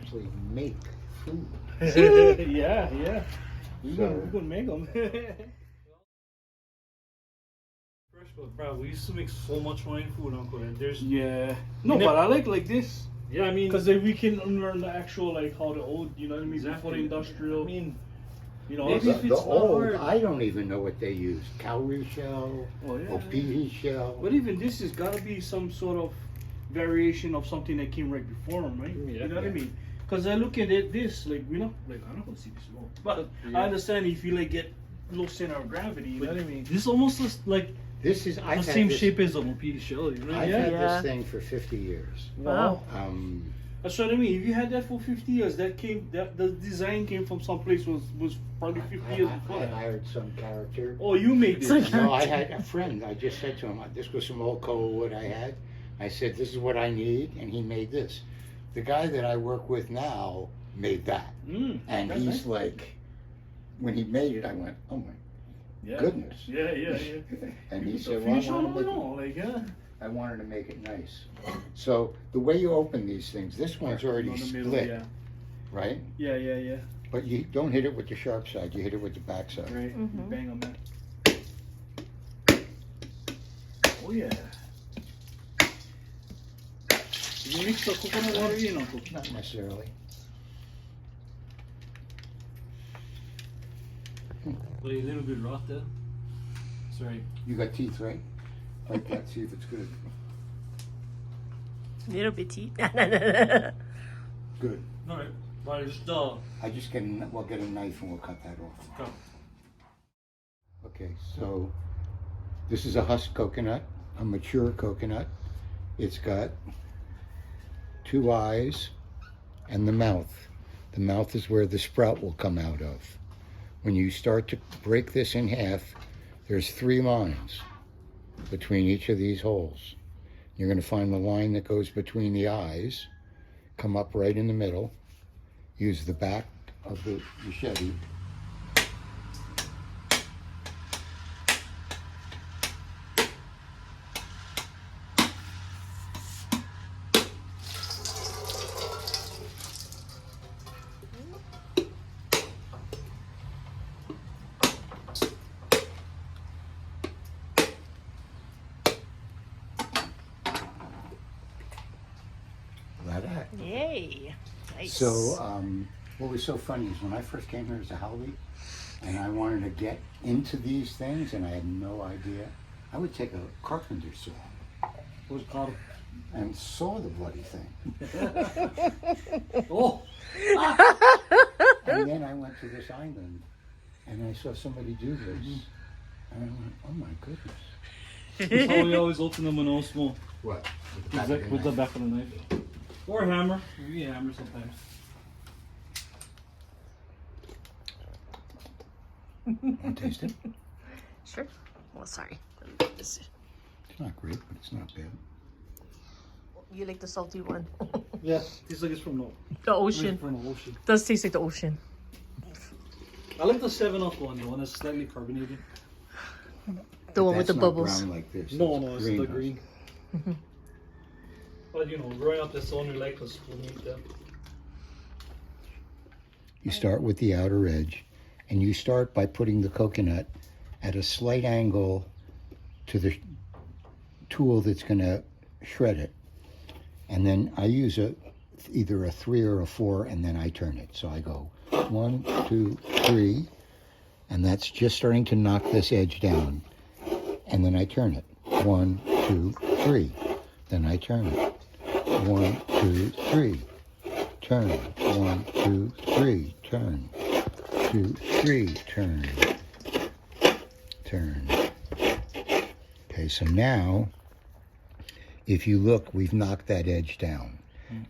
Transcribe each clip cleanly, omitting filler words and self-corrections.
actually make food. Yeah. We could make them. Fresh, but bro, we used to make so much money in food, Uncle. And there's but I like this. Yeah, I mean, because then we can learn the actual like how the old, you know what I mean, exactly. before the industrial. I mean, you know, maybe if The it's not old, hard. I don't even know what they use. Cowrie shell, or peas shell. But even this has got to be some sort of variation of something that came right before them, right? Yeah. You know what I mean? Because I look at it, this, like, you know, like, I'm not going to see this long. But I understand if you, like, get low center of gravity, you know what I mean? This almost looks like This is, the same shape as a pea shell, you know? I've had this thing for 50 years. Wow. Um, That's what I mean. If you had that for 50 years, that the design came from someplace was probably 50 years before. I hired some character. Oh, you made this. No, I had a friend. I just said to him, this was some old coal wood I had. I said, this is what I need, and he made this. The guy that I work with now made that. And he's nice. like, when he made it, I went, oh my goodness. Yeah. And he said, Finish well, on like, I wanted to make it nice. So the way you open these things, this one's already split, right? Yeah. But you don't hit it with the sharp side, you hit it with the back side. Right. Bang on that. Oh yeah. You mix the coconut water in, Uncle? Not necessarily. But a little bit rough there. Sorry. You got teeth, right? Like that, see if it's good. Little bitty. Good. Alright. But it's I just we'll get a knife and we'll cut that off. Go. Okay, so this is a husk coconut, a mature coconut. It's got 2 eyes and the mouth. The mouth is where the sprout will come out of. When you start to break this in half, there's 3 lines between each of these holes. You're going to find the line that goes between the eyes, come up right in the middle, use the back of the machete. Yay. Nice. So what was so funny is when I first came here as a Howley and I wanted to get into these things and I had no idea, I would take a carpenter saw. What was it called? And saw the bloody thing. Oh! And then I went to this island and I saw somebody do this. And I went, oh my goodness. That's how we always open them when all small. What? With the back of the knife. Or a hammer. Maybe a hammer sometimes. Want to taste it? Sure. Well, sorry. It's not great, but it's not bad. You like the salty one? Yeah, tastes like it's from The ocean. From the ocean. Does taste like the ocean. I like the 7-Up one, the one that's slightly carbonated. The one with the That's not bubbles. brown like this. No, it's the husk. green. But you know, growing up, that's the only like us who need them. You start with the outer edge, and you start by putting the coconut at a slight angle to the tool that's going to shred it. And then I use either a 3 or a 4, and then I turn it. So I go 1, 2, 3, and that's just starting to knock this edge down. And then I turn it. 1, 2, 3. Then I turn it. 1, 2, 3. Turn. 1, 2, 3. Turn. 2, 3. Turn. Turn. Okay, so now, if you look, we've knocked that edge down.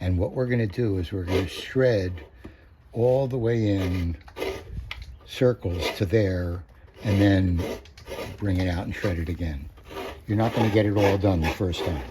And what we're going to do is we're going to shred all the way in circles to there, and then bring it out and shred it again. You're not going to get it all done the first time.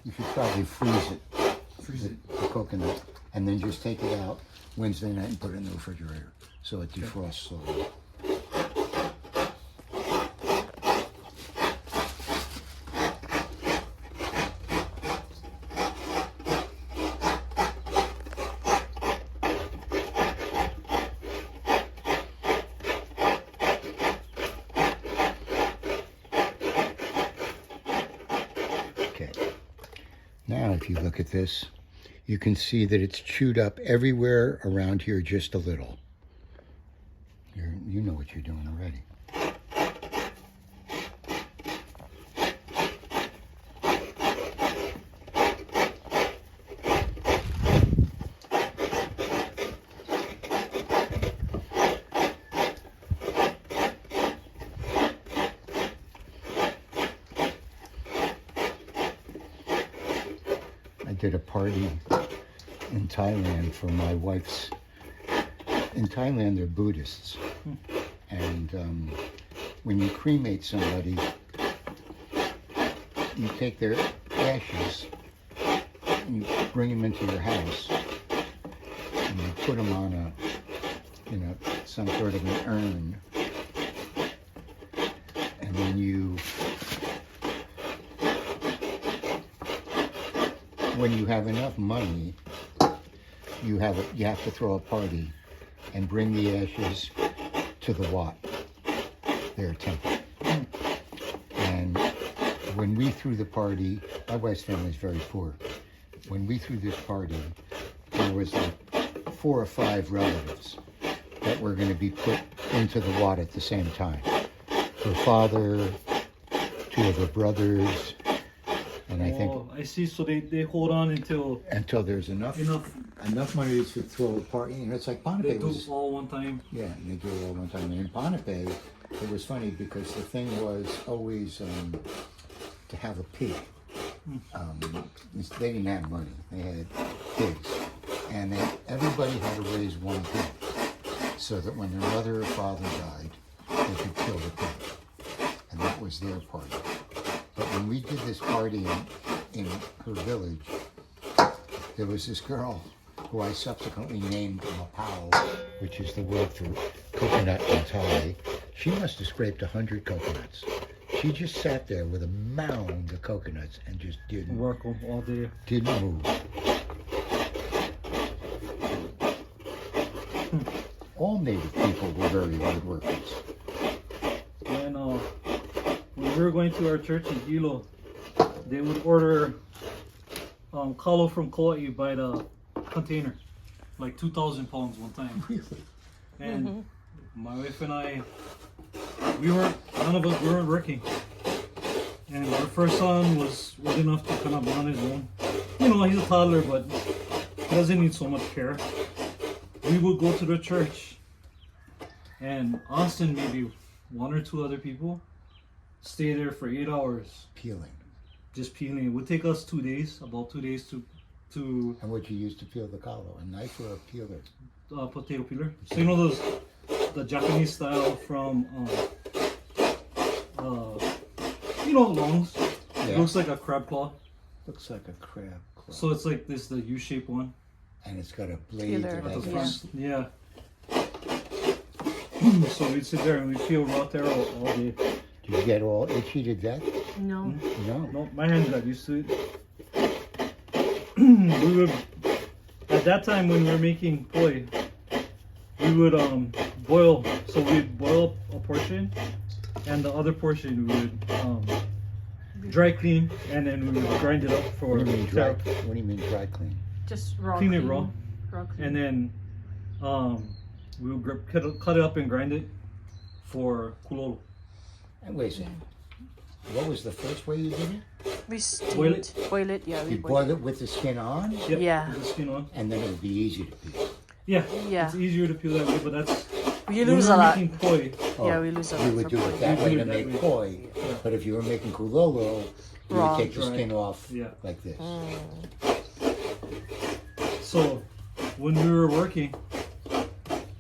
You should probably freeze it. Freeze it. The coconut. and then just take it out Wednesday night and put it in the refrigerator so it defrosts slowly. Okay. Now, if you look at this, you can see that it's chewed up everywhere around here just a little. You know what you're doing already. I did a party in Thailand for my wife's. In Thailand, they're Buddhists, and when you cremate somebody, you take their ashes and you bring them into your house, and you put them on some sort of an urn, and then when you have enough money, you have to throw a party and bring the ashes to the Wat, their temple. And when we threw the party, my wife's family is very poor. When we threw this party, there was like 4 or 5 relatives that were going to be put into the Wat at the same time. Her father, 2 of her brothers, and I think... I see, so they hold on until there's enough money to throw a party. You know, it's like Ponape they do was... all one time. Yeah, and they do it all one time. And in Ponape, it was funny because the thing was always to have a pig. They didn't have money. They had pigs. And everybody had to raise one pig so that when their mother or father died, they could kill the pig. And that was their party. But when we did this party in her village, there was this girl who I subsequently named Mapao, which is the word for coconut in Thai. She must have scraped 100 coconuts. She just sat there with a mound of coconuts and just didn't Work all day. Didn't move. All native people were very hard workers. And when we were going to our church in Hilo, they would order kalo from Kauai by the container, like 2,000 pounds one time. Really? And my wife and I, none of us weren't working. And our first son was old enough to kind of be on his own. You know, he's a toddler, but he doesn't need so much care. We would go to the church, and Austin, maybe 1 or 2 other people, stay there for 8 hours. Peeling. Just peeling. It would take us 2 days, about 2 days to And what you use to peel the kalo? A knife or a peeler? potato peeler. So you know the Japanese style from you know the longs. Yeah. It looks like a crab claw. Looks like a crab claw. So it's like this, the U-shaped one. And it's got a blade Peeler, that At the has front. Yeah. So we'd sit there and we'd peel raw taro all day. Did you get all itchy to death? No. No. No, my hands got used to it. We would, at that time when we were making poi, we would boil. So we'd boil a portion, and the other portion we would dry clean, and then we would grind it up for What do you mean dry? taro. What do you mean dry clean? Just raw. Clean it raw. Raw clean. And then we would cut it up and grind it for kulolo. And wait a second. What was the first way you did it? we steamed. boil it? Boil it, yeah. We You boil it with the skin on, Yep, Yeah. with the skin on. and then it would be easy to peel. Yeah, Yeah. it's easier to peel that way, but that's We when lose we a were lot. making poi. Yeah, we lose a lot. You would for do poi. it that We way do to it that make way. poi, Yeah. but if you were making kulolo, you Raw. would take the Dry. skin off Yeah. like this. So when we were working,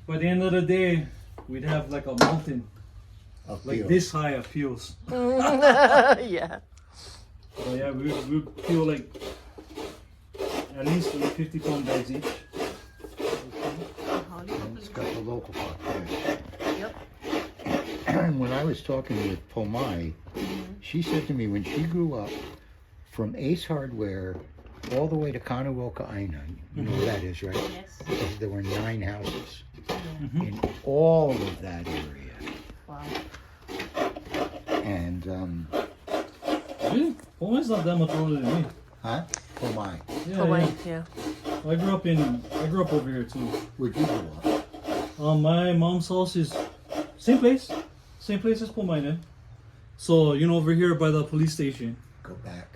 by the end of the day, we'd have like a mountain, Of like peels. this high of peels. Yeah. So yeah, we would peel like at least 50-pound bags each. local park. Yeah. Yep. And when I was talking with Pomai, she said to me when she grew up, from Ace Hardware all the way to Kainoa, you know where that is, right? Yes. Because there were 9 houses in all of that area. Wow. And, Really? Pomai's not that much older than me. huh? Pomai, Yeah, Hawaii, yeah. yeah. I grew up over here too. where'd you grow up? My mom's house is same place as Pomai then. So you know over here by the police station. Go back.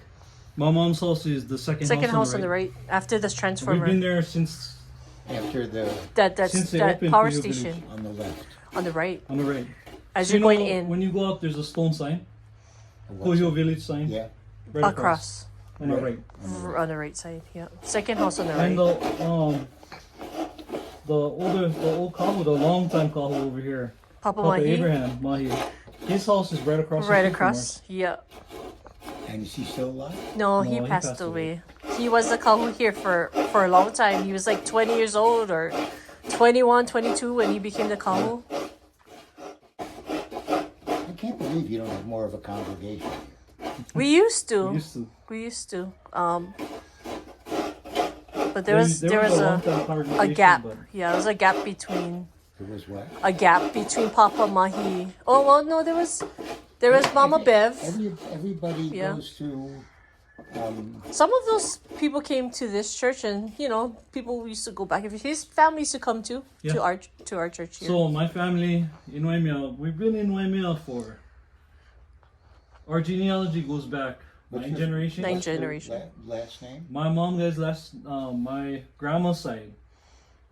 My mom's house is the second House on the right after this We've transformer. been there since After the, That's since they that opened power Puyo Village. station on the left. on the right. on the right. As So you're going know, in, when you go up, there's a stone sign, What's Puyo it? Village sign, Yeah. right across on the right. on the right side. Yeah. Second house on the And right. the old kahu, the long time kahu over here, Papa Papa Mahi. Abraham Mahi, his house is right across. the Right street from across. Yeah. And is he still alive? No, No, he he passed passed away. He was the kahu here for a long time. He was like 20 years old or 21, 22 when he became the kahu. I can't believe you don't have more of a congregation here. We used ours. to. We used to. But there was a long-time a congregation, gap. but- Yeah, there was a gap between There was what? Papa Mahi. Oh well, no, there was Mama Bev. Everybody Yeah. goes to, Some of those people came to this church, and people used to go back. His family used to come to Yeah. our church here. So my family in Waimea, we've been in Waimea for. Our genealogy goes back What's 9 your- generations. Nine what's your generation. last name? My mom guys my grandma's side,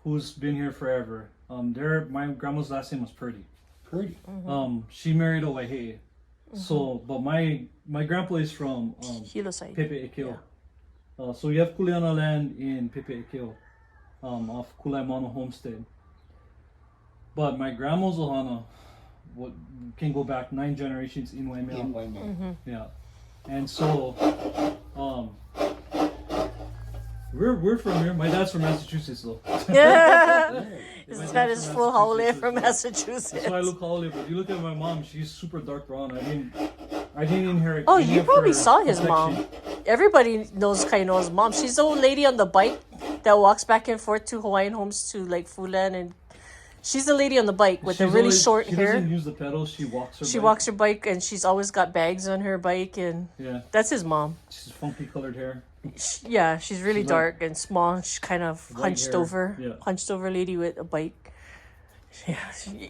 who's been here forever. My grandma's last name was Purdy. Purdy. She married a Waihe. So, but my grandpa is from Hilo side. Pepe Ekeo. So we have Kuleana land in Pepe Ekeo, off Kulaimano Homestead. But my grandma's Ohana, what can go back 9 generations in Waimea. In Waimea. Yeah, and so, we're from here. My dad's from Massachusetts though. Yeah. His My dad dad's is from full holiday Massachusetts, from yeah. Massachusetts. That's why I look holiday. But you look at my mom; she's super dark brown. I didn't inherit. Oh, any you of probably her saw his complexion. mom. Everybody knows Kainoa's mom. She's the old lady on the bike that walks back and forth to Hawaiian homes to like Fulan, and she's the lady on the bike with the She's really always- short she hair. doesn't use the pedals. She walks her. She bike. walks her bike, and she's always got bags on her bike, and Yeah, that's his mom. she's funky colored hair. Yeah, she's really She's like- dark and small. She's kind of White hunched hair, over, yeah. hunched over lady with a bike. Yeah,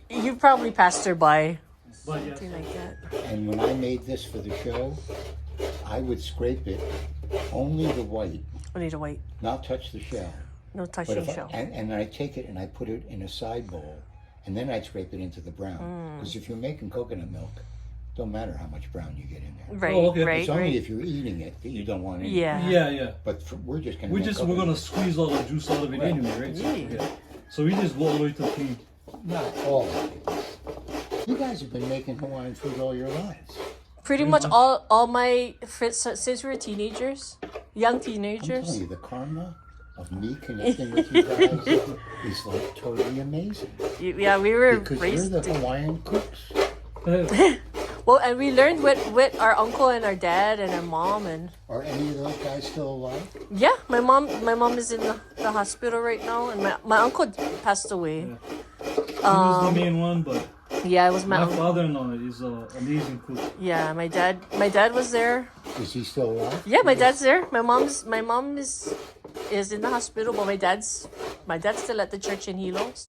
you probably passed her by, But yeah, something like that. And when I made this for the show, I would scrape it, only the white, Only the white, not touch the shell. no But touching if shell. and I take it and I put it in a side bowl, and then I'd scrape it into the brown. Because if you're making coconut milk, don't matter how much brown you get in there. Right, Oh, okay. right, It's only right. if you're eating it that you don't want any. Yeah. yeah. But we're just gonna. We're make gonna coconut. squeeze all the juice out of it Right. anyway, right? So, Yeah. yeah. So we just go all the way to the clean. Not all of it. You guys have been making Hawaiian food all your lives. Pretty much all my since we were teenagers, young I'm telling teenagers. you, the karma of me connecting with you guys is like totally amazing. Yeah, we were Because raised. you're the Hawaiian cooks. Well, and we learned with our uncle and our dad and our mom, and Are any of those guys still alive? yeah, my mom is in the hospital right now, and my uncle passed away. He was the main one, but Yeah, it was my my uncle. father-in-law is an amazing cook. Yeah, my dad was there. Is he still alive? Yeah, my dad's there. My mom is in the hospital, but my dad's still at the church in Hilo.